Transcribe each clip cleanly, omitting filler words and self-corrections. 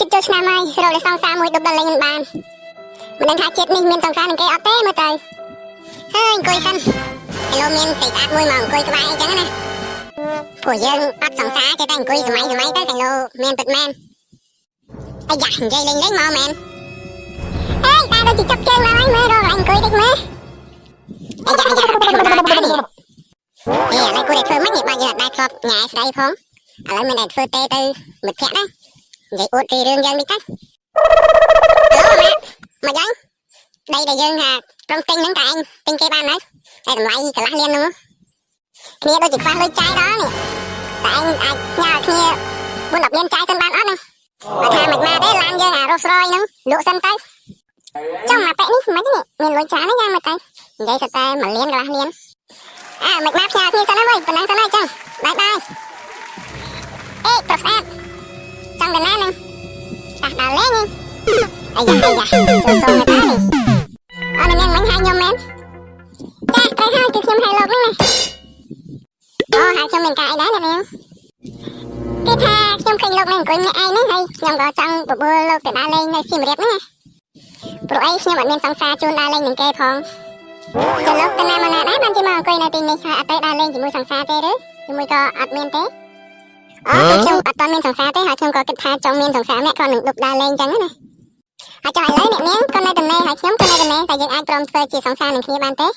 ចិត្តចូលឆ្នាំហើយរកលេសងសាមួយដប់ដល់លេងមិនបានមិនដឹងថាជាតិនេះមានសង្សារនឹងគេអត់ទេមើលទៅហើយអង្គុយសិនឥឡូវមានស្អីស្អាតមួយមកអង្គុយក្បែរអីចឹងណាពួកយើងអត់សង្សារចេះតែអង្គុយសម័យទៅឥឡូវមានពិតមែនអាយ៉ានិយាយលេងមកមែនហេតាដូចជាចាប់ជើងមកហើយមើលរកអង្គុយតិចមើលអាយ៉ានេះឥឡូវគួរតែធ្វើមិននេះបើយើងអត់ដែរធ្លាប់ញ៉ាយស្ដីផងឥឡូវមានតែធ្វើទេទៅមិត្តភក្តិណានិយាយអួតពីរឿងយើងនេះទៅមកយ៉ាងដីដែលយើងថាព្រមទិញហ្នឹងតែឯងទិញគេបានហើយតែតម្លៃកន្លះលានហ្នឹងគ្នាដូចជាខ្វះលុយចាយដល់នេះតែឯងអាចញ៉ាគ្នា4-10លានចាយសិនបានអត់ណាបើថាមិនមកទេឡានយើងអារស់ស្រយហ្នឹងលក់សិនទៅចុះមកប៉ែនេះមិននេះមានលុយចាយណាយ៉ាងមកទៅនិយាយសិតតែ1លានកន្លះលានមិនមកផ្ញើគ្នាសិនណាវើយប៉ុណ្ណឹងសិនហើយចឹងបាយបាយអេប្រុសស្អាតចង់ទៅណាហ្នឹងដល់លេងអាយ៉ាចូលសុំទៅនេះអត់នឹងមិញហើយខ្ញុំមែនចាត្រូវហើយគឺខ្ញុំហើយលោកហ្នឹងណាអូហើយខ្ញុំមានការអីដែរណានាងគេថាខ្ញុំឃើញលោកនេះអង្គុយម្នាក់ឯងហ្នឹងហើយខ្ញុំក៏ចង់បបួលលោកទៅដើរលេងនៅសៀមរាបហ្នឹងណាព្រោះអីខ្ញុំអត់មានសង្សារជូនដើរលេងនឹងគេផងចុះលោកទៅណាមកណាដែរបានជាមកអង្គុយនៅទីនេះហើយអត់ទៅដើរលេងជាមួយសង្សារទេឬជាមួយក៏អត់មានទេអូខ្ញុំអត់ទាន់មានសង្សារទេហើយខ្ញុំក៏គិតថាចង់មានសង្សារម្នាក់គ្រាន់នឹងដប់ដើរលេងចឹងណាហើយចុះឥឡូវអ្នកនាងក៏នៅតំណែងហើយខ្ញុំក៏នៅតំណែងតែយើងអាចព្រមធ្វើជាសង្សារនឹងគ្នាបានទេ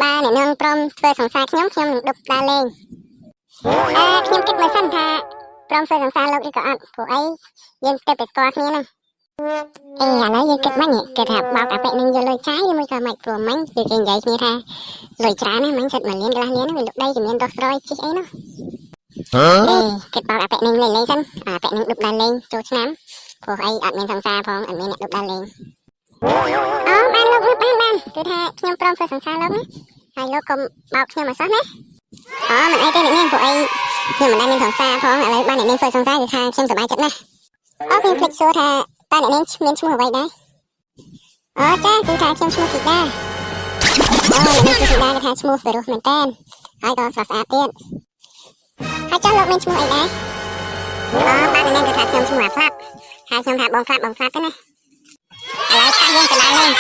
បាទអ្នកនាងព្រមធ្វើសង្សារខ្ញុំនឹងដប់ដើរលេងខ្ញុំគិតមើលសិនថាព្រមធ្វើសង្សារលោកឬក៏អត់ព្រោះអីយើងទៅតែស្គាល់គ្នាហ្នឹងឥឡូវយើងគិតមិនគេថាបោកអាប៉ែនឹងយកលុយចាយឬមួយក៏មិនព្រោះមិញគឺគេនិយាយគ្នាថាលុយច្រើនណាមិញសិត1លានកន្លះលានវាលុកដីជំនាញដោះស្រោយជីអីនោះគិតបោកអាប៉ែនឹងលេងសិនអាប៉ែនឹងដប់ដើរលេងចូលឆ្នាំព្រោះអីអត់មានសង្សារផងអត់មានអ្នកដប់ដើរលេងអូបានលោកនេះបានគឺថាខ្ញុំព្រមធ្វើសង្សារលោកណាហើយលោកកុំបោកខ្ញុំមកសោះណាអូមិនអីទេអ្នកនាងព្រោះអីខ្ញុំមិនដែលមានសង្សារផងឥឡូវបានអ្នកនាងធ្វើសង្សារគឺថាខ្ញុំសប្បាយចិត្តណាស់អូខ្ញុំភ្លេចសួរថាតើអ្នកនាងមានឈ្មោះអ្វីដែរអូចាគឺថាខ្ញុំឈ្មោះធីតាអូអ្នកនាងគឺធីតាគឺថាឈ្មោះពិរោះមែនតើហើយក៏ស្រស់ស្អាតទៀតហើយចង់លោកមានឈ្មោះអីដែរអូបាទអ្នកនាងគឺថាខ្ញុំឈ្មោះអាផ្លាប់ហើយខ្ញុំថាបងផ្លាប់ទេណាឥឡូវតាយើងទៅឡើងលេង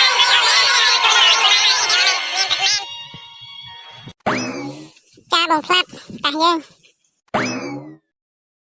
ចាបងផ្លាប់តាយើង